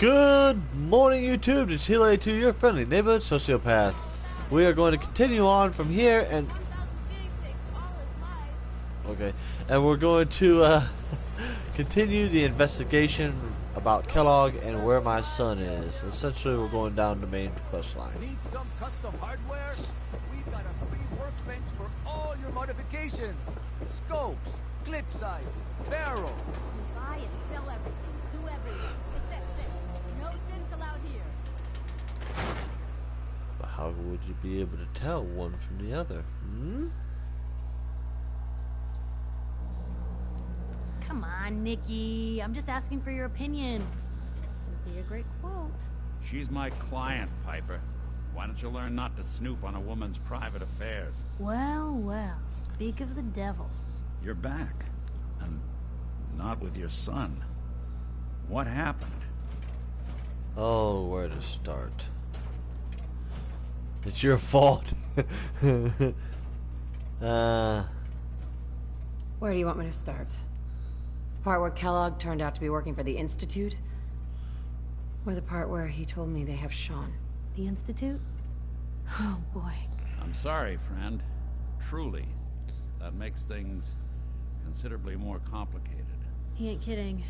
Good morning, YouTube. It's heilo82, your friendly neighborhood sociopath. We are going to continue on from here, and we're going to continue the investigation about Kellogg and where my son is. Essentially, we're going down the main quest line. Need some custom hardware? We've got a free workbench for all your modifications. Scopes, clip sizes, barrels. Buy and sell everything to everyone, except synths. No synths allowed here. But how would you be able to tell one from the other? Come on, Nikki. I'm just asking for your opinion. Would be a great quote. She's my client, Piper. Why don't you learn not to snoop on a woman's private affairs? Well, well, speak of the devil. You're back. And not with your son. What happened? Oh, where to start? It's your fault. Where do you want me to start? The part where Kellogg turned out to be working for the Institute? Or the part where he told me they have Sean? The Institute? Oh, boy. I'm sorry, friend. Truly. That makes things considerably more complicated. He ain't kidding.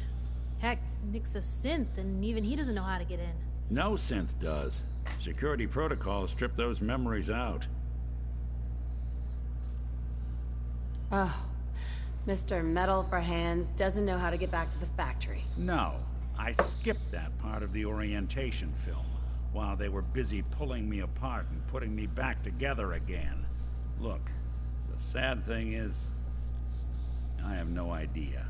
Heck, Nick's a synth, and even he doesn't know how to get in. No synth does. Security protocols strip those memories out. Oh, Mr. Metal for Hands doesn't know how to get back to the factory. No, I skipped that part of the orientation film while they were busy pulling me apart and putting me back together again. Look, the sad thing is, I have no idea.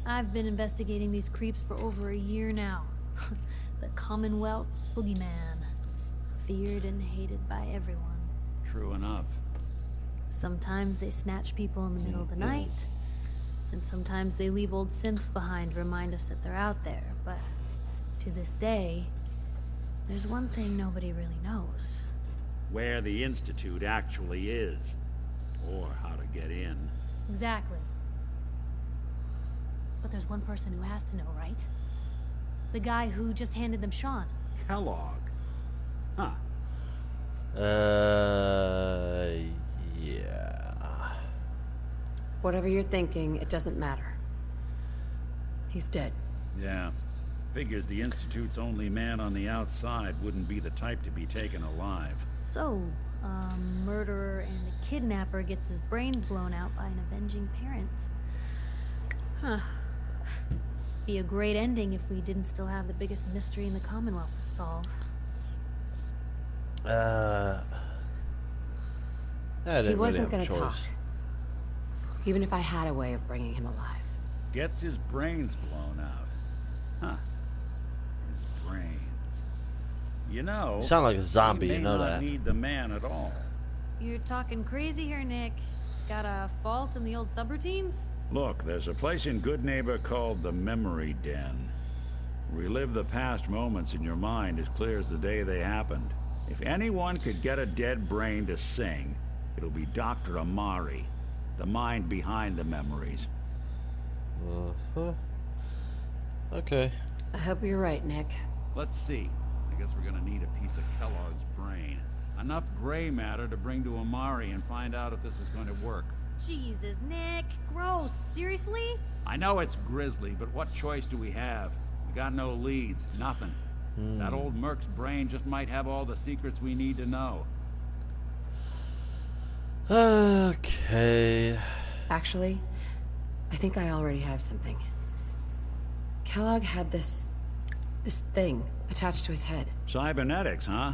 I've been investigating these creeps for over a year now. The Commonwealth's boogeyman. Feared and hated by everyone. True enough. Sometimes they snatch people in the middle of the night, and sometimes they leave old synths behind to remind us that they're out there. But to this day, there's one thing nobody really knows. Where the Institute actually is, or how to get in. Exactly. But there's one person who has to know, right? The guy who just handed them Sean. Kellogg. Huh. Yeah. Whatever you're thinking, it doesn't matter. He's dead. Yeah. Figures the Institute's only man on the outside wouldn't be the type to be taken alive. So, a murderer and a kidnapper gets his brains blown out by an avenging parent. Huh. Be a great ending if we didn't still have the biggest mystery in the Commonwealth to solve. He wasn't gonna talk. Even if I had a way of bringing him alive. Gets his brains blown out. Huh. His brains. You know, You sound like a zombie, he you may know not that. need the man at all. You're talking crazy here, Nick. Got a fault in the old subroutines? Look, there's a place in Good Neighbor called the Memory Den. Relive the past moments in your mind as clear as the day they happened. If anyone could get a dead brain to sing, it'll be Dr. Amari, the mind behind the memories. Uh-huh. Okay. I hope you're right, Nick. Let's see. I guess we're gonna need a piece of Kellogg's brain. Enough gray matter to bring to Amari and find out if this is going to work. Jesus, Nick. Gross. Seriously? I know it's grisly, but what choice do we have? We got no leads, nothing. That old Merc's brain just might have all the secrets we need to know. Okay. Actually, I think I already have something. Kellogg had this thing attached to his head. Cybernetics, huh?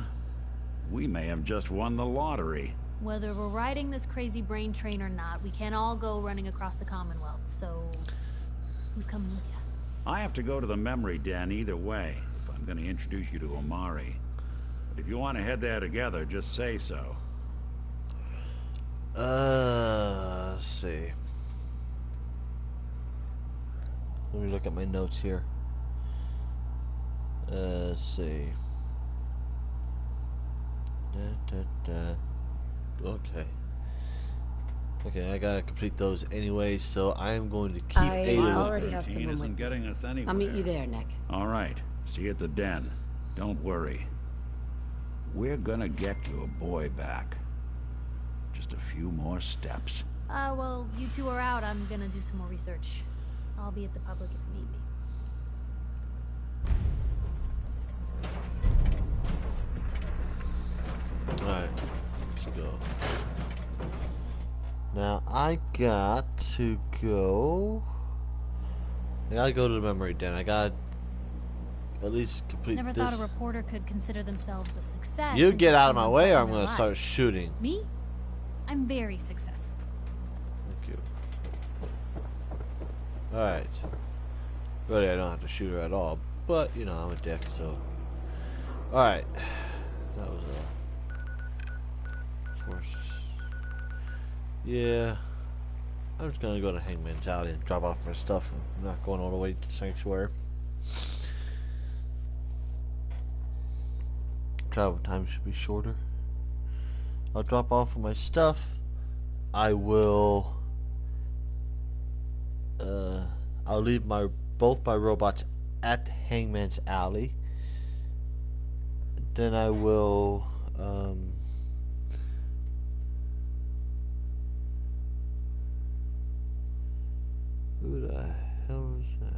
We may have just won the lottery. Whether we're riding this crazy brain train or not, we can't all go running across the Commonwealth, so... who's coming with you? I have to go to the memory den either way, if I'm going to introduce you to Amari. But if you want to head there together, just say so. Let's see. Let me look at my notes here. Let's see. Okay. Okay, I gotta complete those anyway, so I am going to keep I Ada's already have Routine someone isn't with getting us anywhere. I'll meet you there, Nick. All right. See you at the den. Don't worry. We're gonna get your boy back. Just a few more steps. Well, you two are out. I'm gonna do some more research. I'll be at the public if you need me. Alright, let's go. Now, I got to go... I gotta go to the memory den. I gotta at least complete Never this. thought a reporter could consider themselves a success. You until get out of my someone way or took I'm their gonna life. start shooting. Me? I'm very successful. Thank you. Alright. Really, I don't have to shoot her at all. But, you know, I'm a dick, so... Alright. That was a... force. Yeah. I'm just gonna go to Hangman's Alley and drop off my stuff. I'm not going all the way to the sanctuary. Travel time should be shorter. I'll drop off my stuff. I will... I'll leave both my robots at Hangman's Alley. Then I will who the hell is that?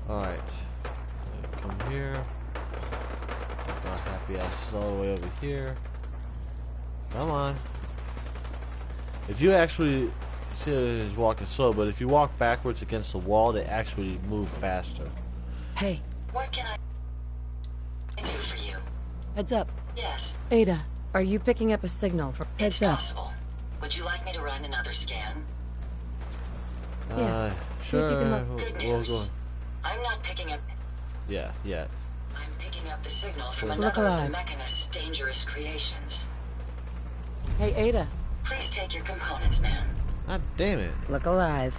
Alright. Come here. Got happy asses all the way over here. Come on. If you actually see he's walking slow, but if you walk backwards against the wall, they actually move faster. Hey, What can I do for you? heads up. Yes, Ada, are you picking up a signal from... it's Heads up. possible. Would you like me to run another scan? Yeah. See if you Sure. can look. Good We'll news. go. I'm not picking up... Yeah, yeah. I'm picking up the signal from Look another of alive. the Mechanist's dangerous creations. Hey, Ada. Please take your components, ma'am. God damn it. Look alive.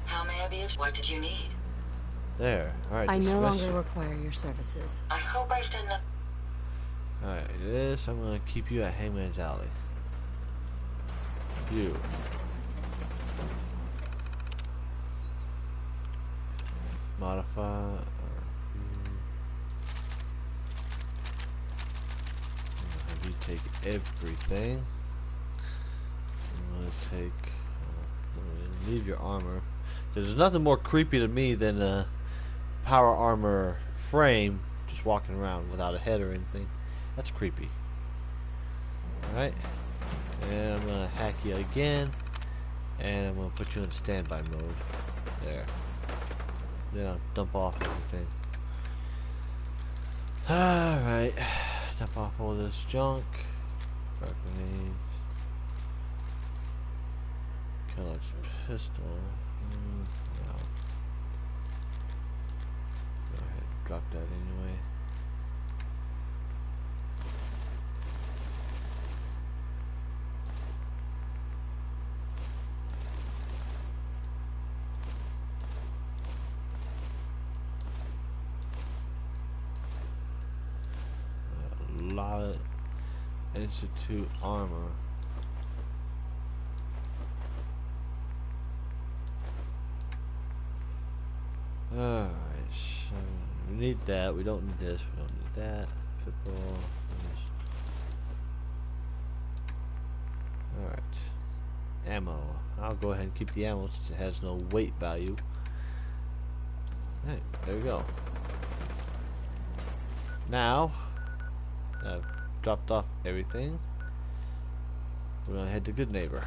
How may I be of... What did you need? There. Alright, I no dismiss. longer require your services. I hope I've done enough... Alright, this I'm gonna keep you at Hangman's Alley. You. Modify. Have you take everything? I'm gonna take. Leave your armor. There's nothing more creepy to me than a power armor frame just walking around without a head or anything. That's creepy. Alright. And I'm gonna hack you again. And I'm gonna put you in standby mode. There. Then I'll dump off everything. Alright. Dump off all this junk. Dark grenades. Kellogg's pistol. No. Go ahead and drop that anyway. A lot of Institute armor. Alright, so we need that. We don't need this. We don't need that. Football. Alright. Ammo. I'll go ahead and keep the ammo since it has no weight value. Alright, there we go. Now, I've dropped off everything. We're gonna head to Good Neighbor.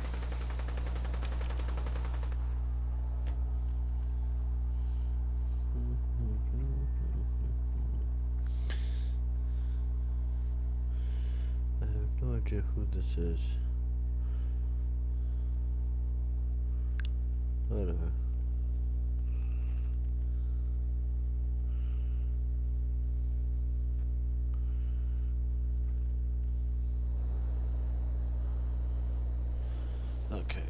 I have no idea who this is. Whatever. Okay.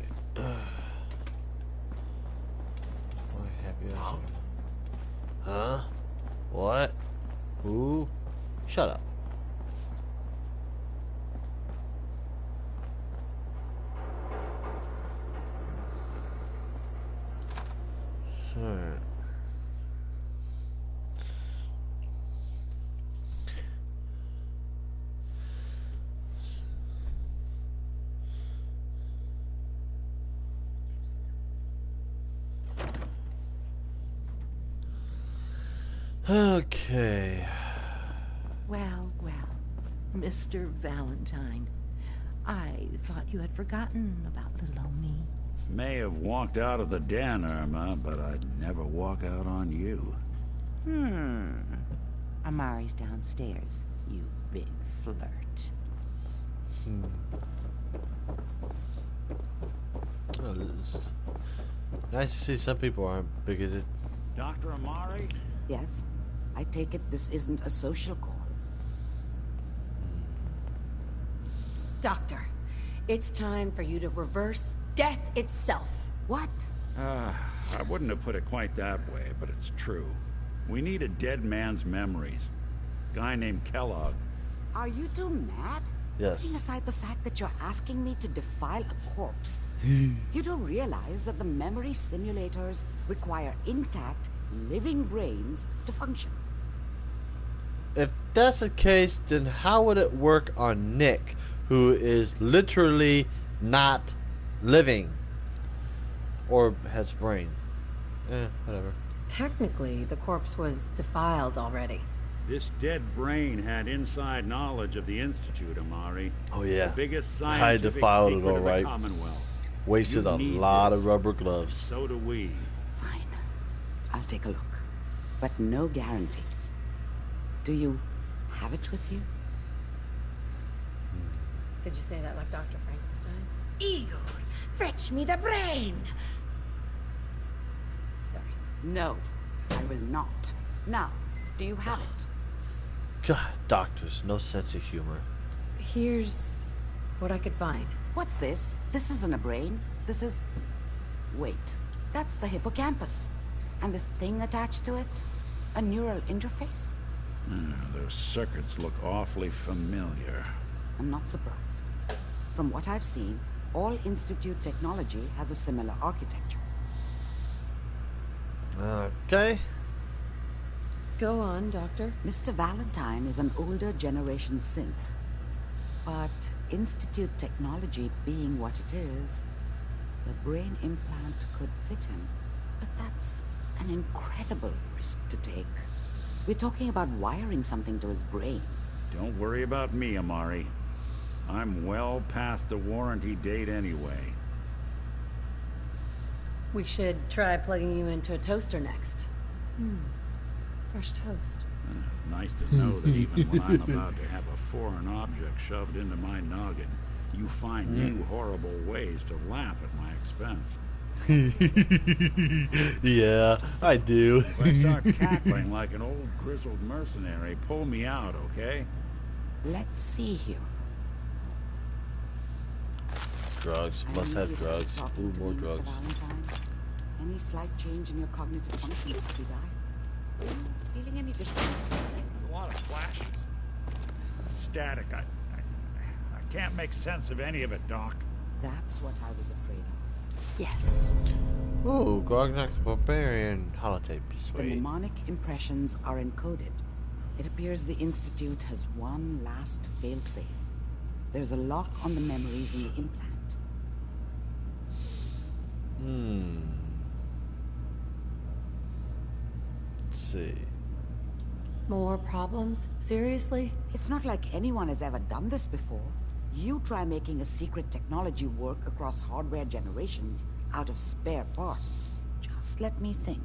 Shut up. Sure. Okay. Well, well, Mr. Valentine. I thought you had forgotten about little old me. May have walked out of the den, Irma, but I'd never walk out on you. Amari's downstairs, you big flirt. Oh, it's nice to see some people aren't bigoted. Dr. Amari? Yes? I take it this isn't a social call. Doctor, it's time for you to reverse death itself. What? I wouldn't have put it quite that way, but it's true. We need a dead man's memories. Guy named Kellogg. Are you two mad? Yes. Putting aside the fact that you're asking me to defile a corpse, you don't realize that the memory simulators require intact, living brains to function. If that's the case, then how would it work on Nick, who is literally not living or has brain? Whatever. Technically, the corpse was defiled already. This dead brain had inside knowledge of the Institute, Amari. Oh yeah. The biggest I scientific defiled it, secret of alright. the Commonwealth. Wasted You a need lot this. of rubber gloves. So do we. Fine. I'll take a look. But no guarantees. Do you have it with you? Did you say that like Dr. Frankenstein? Igor, fetch me the brain! Sorry. No, I will not. Now, do you have it? God, doctors, no sense of humor. Here's what I could find. What's this? This isn't a brain. This is... Wait. That's the hippocampus. And this thing attached to it? A neural interface? Those circuits look awfully familiar. I'm not surprised. From what I've seen, all Institute technology has a similar architecture. Okay. Go on, Doctor. Mr. Valentine is an older generation synth. But Institute technology being what it is, the brain implant could fit him. But that's an incredible risk to take. We're talking about wiring something to his brain. Don't worry about me, Amari. I'm well past the warranty date anyway. We should try plugging you into a toaster next. Fresh toast. It's nice to know that even when I'm about to have a foreign object shoved into my noggin, you find new horrible ways to laugh at my expense. Yeah, I do. If I start cackling like an old grizzled mercenary, pull me out, okay? Let's see here. Drugs. I Must know have you've drugs. been talking Ooh, to more me, Mr. drugs. Valentine. Any slight change in your cognitive functions could you die? Are you feeling any different? There's a lot of flashes. Static. I can't make sense of any of it, Doc. That's what I was afraid of. Yes. Ooh, Grognak's Barbarian holotape. The Sweet. mnemonic impressions are encoded. It appears the Institute has one last failsafe. There's a lock on the memories in the implant. Let's see. More problems? Seriously? It's not like anyone has ever done this before. You try making a secret technology work across hardware generations out of spare parts. Just let me think.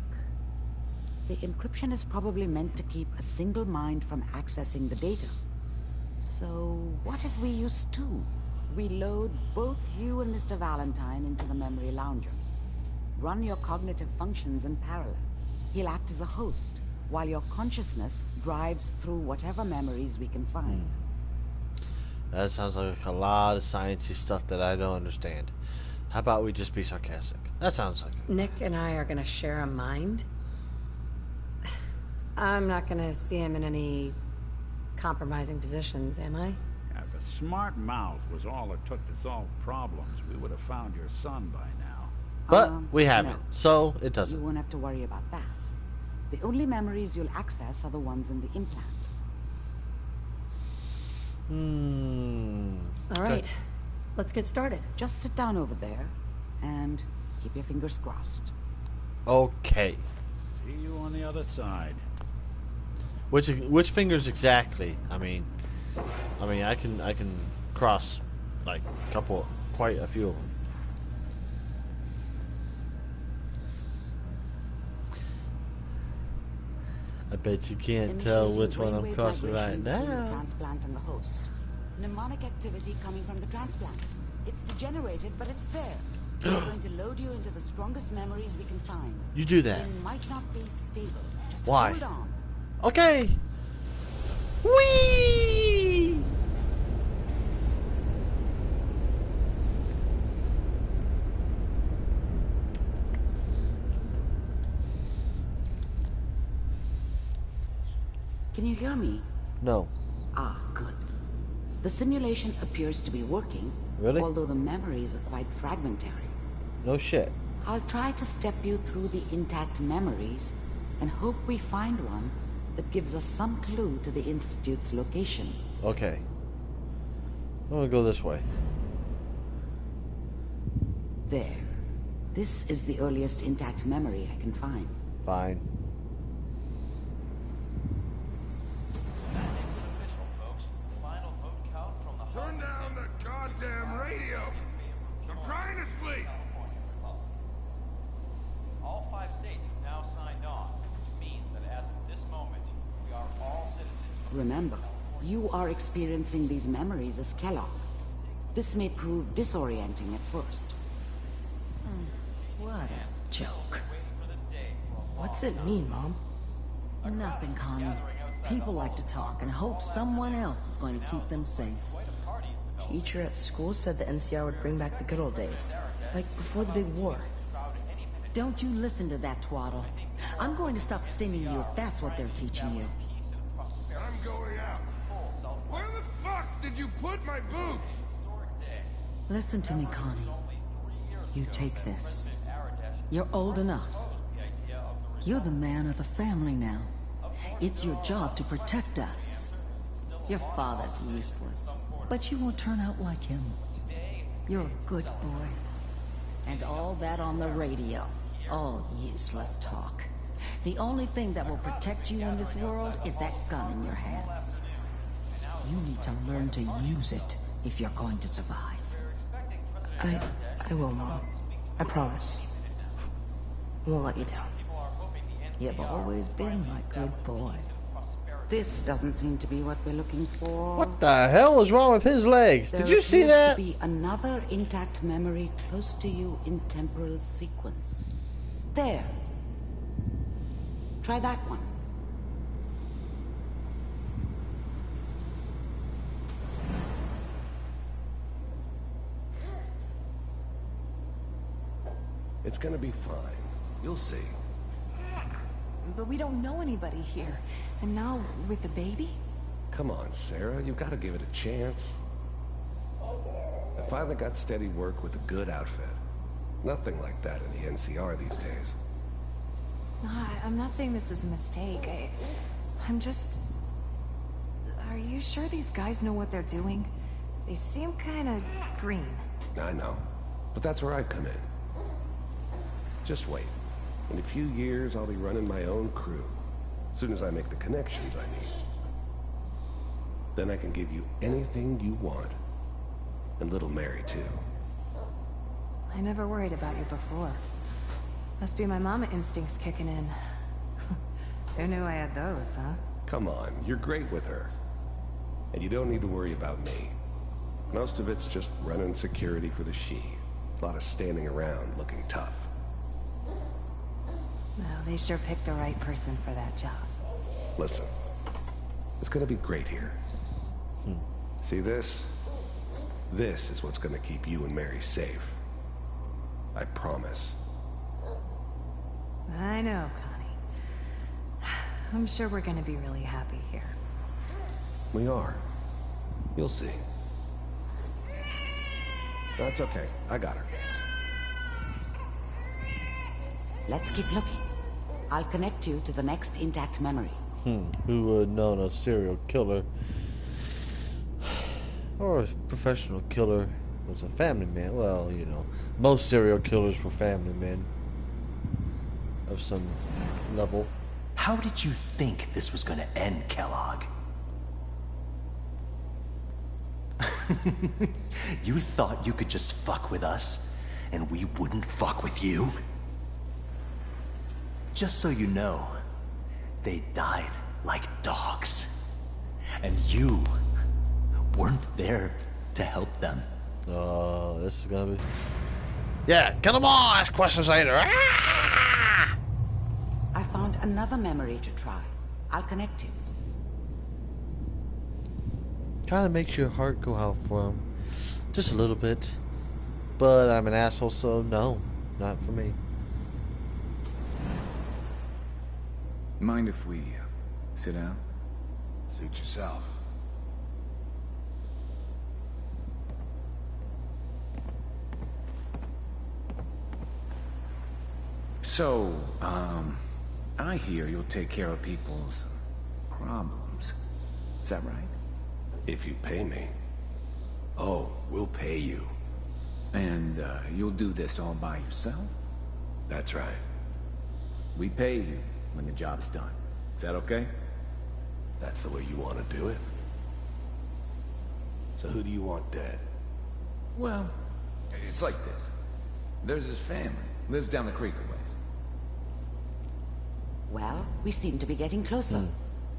The encryption is probably meant to keep a single mind from accessing the data. So, what if we use two? We load both you and Mr. Valentine into the memory loungers. Run your cognitive functions in parallel. He'll act as a host, while your consciousness drives through whatever memories we can find. That sounds like a lot of sciencey stuff that I don't understand. How about we just be sarcastic? That sounds like Nick and I are gonna share a mind? I'm not gonna see him in any compromising positions, am I? If a smart mouth was all it took to solve problems, we would have found your son by now. But we haven't, no. so it You doesn't. won't have to worry about that. The only memories you'll access are the ones in the implant. All right, let's get started. Just sit down over there and keep your fingers crossed. Okay. See you on the other side. Which fingers exactly? I mean, I can cross like quite a few of them. I bet you can't tell Initiating which one I'm brainwave crossing right migration between the now. transplant and the host. Mnemonic activity coming from the transplant. It's degenerated, but it's there. We're going to load you into the strongest memories we can find. You do that. It might not be stable. Just Why? hold on. Okay. Whee! Can you hear me? No. Ah, good. The simulation appears to be working. Really? Although the memories are quite fragmentary. No shit. I'll try to step you through the intact memories and hope we find one that gives us some clue to the Institute's location. Okay. I'm gonna go this way. There. This is the earliest intact memory I can find. Fine. Turn down the goddamn radio! I'm trying to sleep! All 5 states have now signed on, which means that as of this moment, we are all citizens of Remember, you are experiencing these memories as Kellogg. This may prove disorienting at first. What a joke. What's it mean, Mom? Nothing, Connie. People like to talk and hope someone else is going to keep them safe. Teacher at school said the NCR would bring back the good old days. Like before the big war. Don't you listen to that twaddle. I'm going to stop sending you if that's what they're teaching you. I'm going out. Where the fuck did you put my boots? Listen to me, Connie. You take this. You're old enough. You're the man of the family now. It's your job to protect us. Your father's useless, but you won't turn out like him. You're a good boy. And all that on the radio. All useless talk. The only thing that will protect you in this world is that gun in your hands. You need to learn to use it if you're going to survive. I will, Mom. I promise. I won't let you down. You've always been my good boy. This doesn't seem to be what we're looking for. What the hell is wrong with his legs? Did you see There that? appears to be another intact memory close to you in temporal sequence. There. Try that one. It's gonna be fine. You'll see. But we don't know anybody here. And now, with the baby? Come on, Sarah. You gotta give it a chance. I finally got steady work with a good outfit. Nothing like that in the NCR these days. No, I'm not saying this was a mistake. I'm just... Are you sure these guys know what they're doing? They seem kind of green. I know. But that's where I come in. Just wait. In a few years, I'll be running my own crew. As soon as I make the connections I need. Then I can give you anything you want. And little Mary, too. I never worried about you before. Must be my mama instincts kicking in. Who knew I had those, huh? Come on, you're great with her. And you don't need to worry about me. Most of it's just running security for the she. A lot of standing around looking tough. Well, they sure picked the right person for that job. Listen, it's gonna be great here. See this? This is what's gonna keep you and Mary safe. I promise. I know, Connie. I'm sure we're gonna be really happy here. We are. You'll see. That's okay. I got her. Let's keep looking. I'll connect you to the next intact memory. Who would have known a serial killer or a professional killer was a family man? Well, you know, most serial killers were family men of some level. How did you think this was gonna end, Kellogg? You thought you could just fuck with us, and we wouldn't fuck with you? Just so you know, they died like dogs. And you weren't there to help them. Oh, this is gonna be... Yeah, kill them all! Ask questions later! Ah! I found another memory to try. I'll connect you. Kind of makes your heart go out for him. Just a little bit. But I'm an asshole, so no. Not for me. Mind if we sit down? Suit yourself. So, I hear you'll take care of people's problems. Is that right? If you pay me. Oh, we'll pay you. And, you'll do this all by yourself? That's right. We pay you when the job's done. Is that okay? That's the way you want to do it. So who do you want dead? Well, it's like this. There's his family. Lives down the creek a ways. Well, we seem to be getting closer.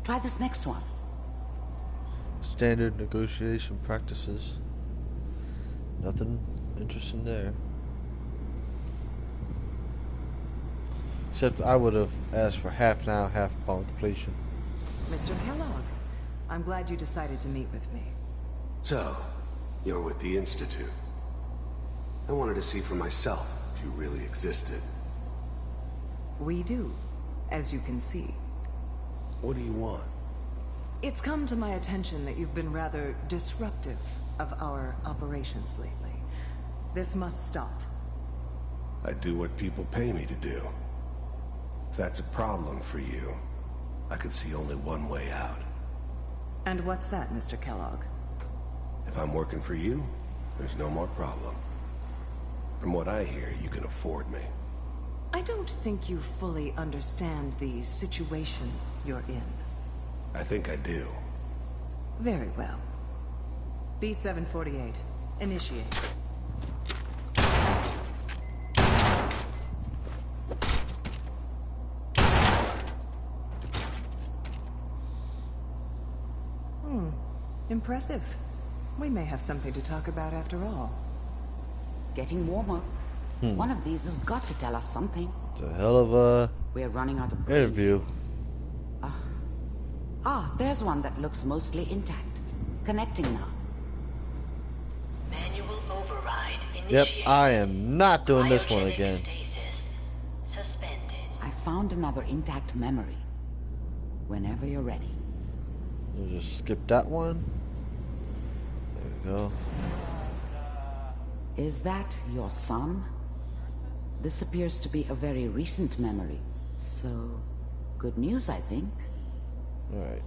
Try this next one. Standard negotiation practices. Nothing interesting there. Except I would have asked for half now, half upon completion. Mr. Kellogg, I'm glad you decided to meet with me. So, you're with the Institute. I wanted to see for myself if you really existed. We do, as you can see. What do you want? It's come to my attention that you've been rather disruptive of our operations lately. This must stop. I do what people pay me to do. If that's a problem for you, I could see only one way out. And what's that, Mr. Kellogg? If I'm working for you, there's no more problem. From what I hear, you can afford me. I don't think you fully understand the situation you're in. I think I do. Very well. B-748, initiate. Impressive. We may have something to talk about after all. Getting warmer. One of these has got to tell us something. It's a hell of a We're running out of interview. There's one that looks mostly intact. Connecting now. Manual override Yep, initiated. I am not doing this one again. Stasis suspended. I found another intact memory. Whenever you're ready. We'll just skip that one. There we go. Is that your son? This appears to be a very recent memory. So, good news, I think. Alright.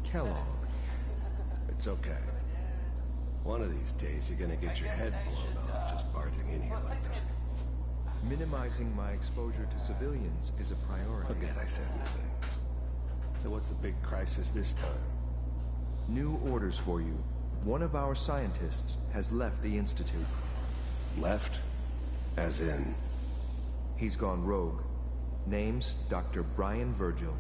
Kellogg. It's okay. One of these days you're gonna get your head blown off just barging in here like that. Minimizing my exposure to civilians is a priority. Forget I said anything. So what's the big crisis this time? New orders for you. One of our scientists has left the Institute. Left? As in? He's gone rogue. Name's Dr. Brian Virgil.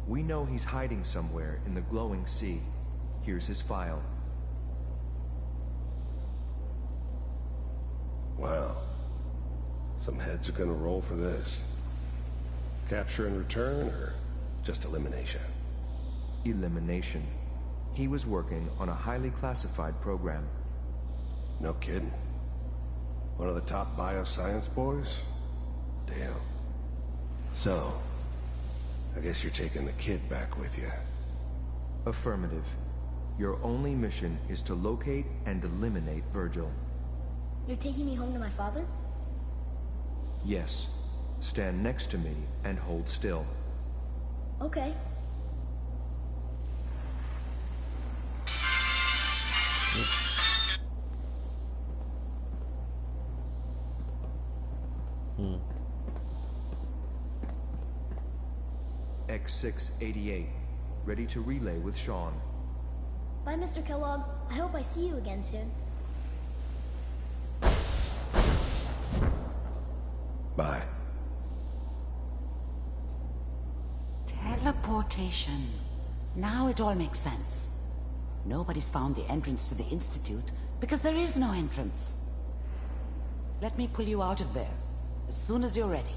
We know he's hiding somewhere in the glowing sea. Here's his file. Wow. Some heads are gonna roll for this. Capture and return, or just elimination. Elimination. He was working on a highly classified program. No kidding. One of the top bioscience boys? Damn. So, I guess you're taking the kid back with you. Affirmative. Your only mission is to locate and eliminate Virgil. You're taking me home to my father? Yes. Stand next to me and hold still. Okay. X688. Ready to relay with Sean. Bye, Mr. Kellogg. I hope I see you again soon. Bye. Teleportation. Now it all makes sense. Nobody's found the entrance to the Institute because there is no entrance. Let me pull you out of there as soon as you're ready.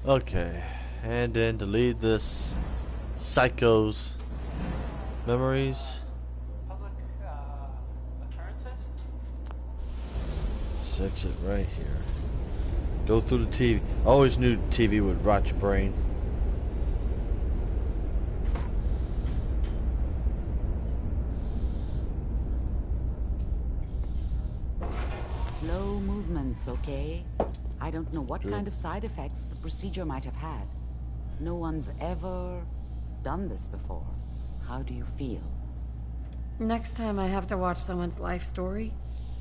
Okay, and then delete this psycho's memories. Public occurrences? Just exit right here. Go through the TV. I always knew TV would rot your brain. Slow movements, okay? I don't know what Sure. kind of side effects the procedure might have had. No one's ever done this before. How do you feel? Next time I have to watch someone's life story,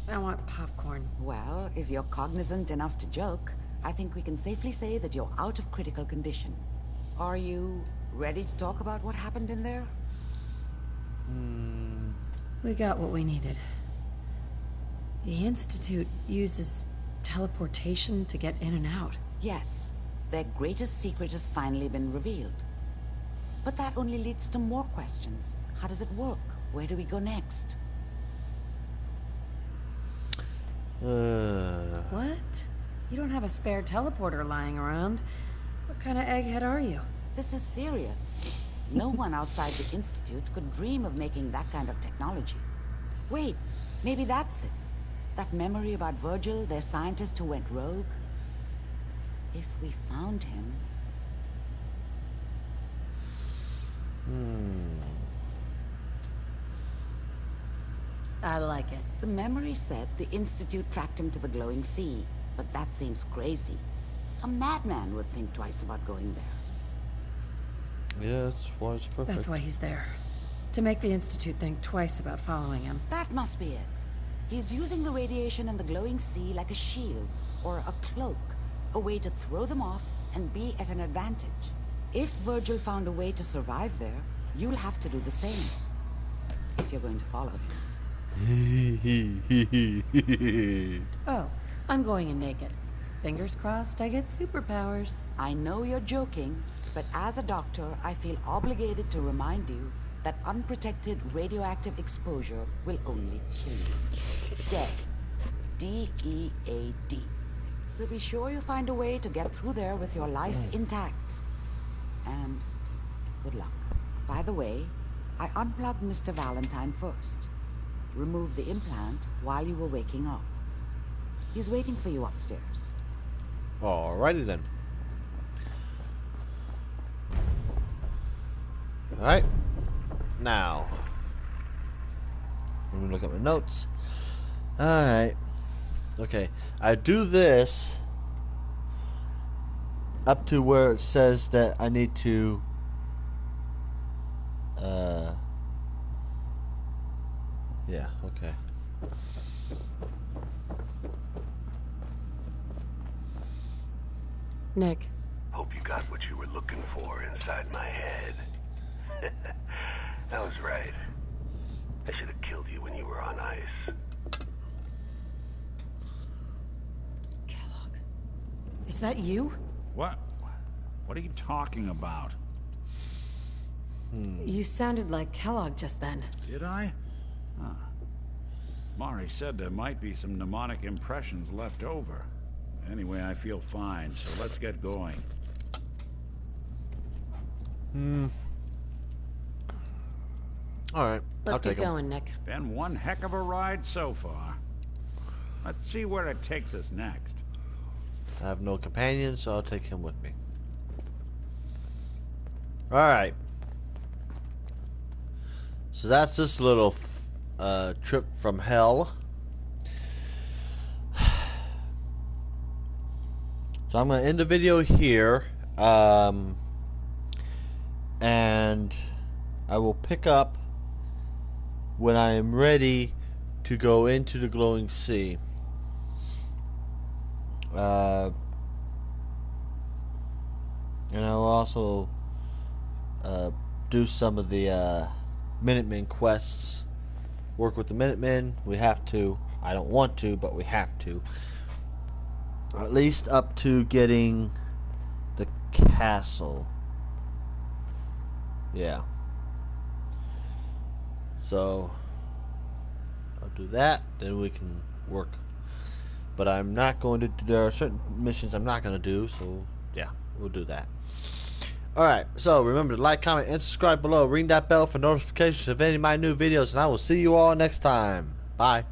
I want popcorn. Well, if you're cognizant enough to joke, I think we can safely say that you're out of critical condition. Are you ready to talk about what happened in there? We got what we needed. The Institute uses teleportation to get in and out. Yes, their greatest secret has finally been revealed. But that only leads to more questions. How does it work? Where do we go next? What? You don't have a spare teleporter lying around. What kind of egghead are you? This is serious. No one outside the Institute could dream of making that kind of technology. Wait, maybe that's it. That memory about Virgil, their scientist who went rogue? If we found him... I like it. The memory said the Institute tracked him to the glowing sea, but that seems crazy. A madman would think twice about going there. Yeah, that's why it's perfect. That's why he's there. To make the Institute think twice about following him. That must be it. He's using the radiation in the glowing sea like a shield, or a cloak, a way to throw them off and be at an advantage. If Virgil found a way to survive there, you'll have to do the same. If you're going to follow him. Oh, I'm going in naked. Fingers crossed I get superpowers. I know you're joking, but as a doctor, I feel obligated to remind you that unprotected radioactive exposure will only kill you. Dead. D-E-A-D. So be sure you find a way to get through there with your life intact. And good luck. By the way, I unplugged Mr. Valentine first. Removed the implant while you were waking up. He's waiting for you upstairs. Alrighty then. Alright. Now. Let me look at my notes. Alright. Okay. I do this up to where it says that I need to yeah, okay. Nick. Hope you got what you were looking for inside my head. That was right. I should have killed you when you were on ice. Kellogg. Is that you? What? What are you talking about? You sounded like Kellogg just then. Did I? Huh. Mari said there might be some mnemonic impressions left over. Anyway, I feel fine, so let's get going. Alright, Let's get going, Nick. Been one heck of a ride so far. Let's see where it takes us next. I have no companion, so I'll take him with me. Alright. So that's this little trip from hell. So I'm going to end the video here. And I will pick up when I am ready to go into the glowing sea. And I will also do some of the Minutemen quests. Work with the Minutemen. We have to. I don't want to, but we have to. At least up to getting the castle. Yeah. So I'll do that, then we can work. But I'm not going to. There are certain missions I'm not going to do, so yeah, we'll do that. Alright, so remember to like, comment, and subscribe below. Ring that bell for notifications of any of my new videos, and I will see you all next time. Bye.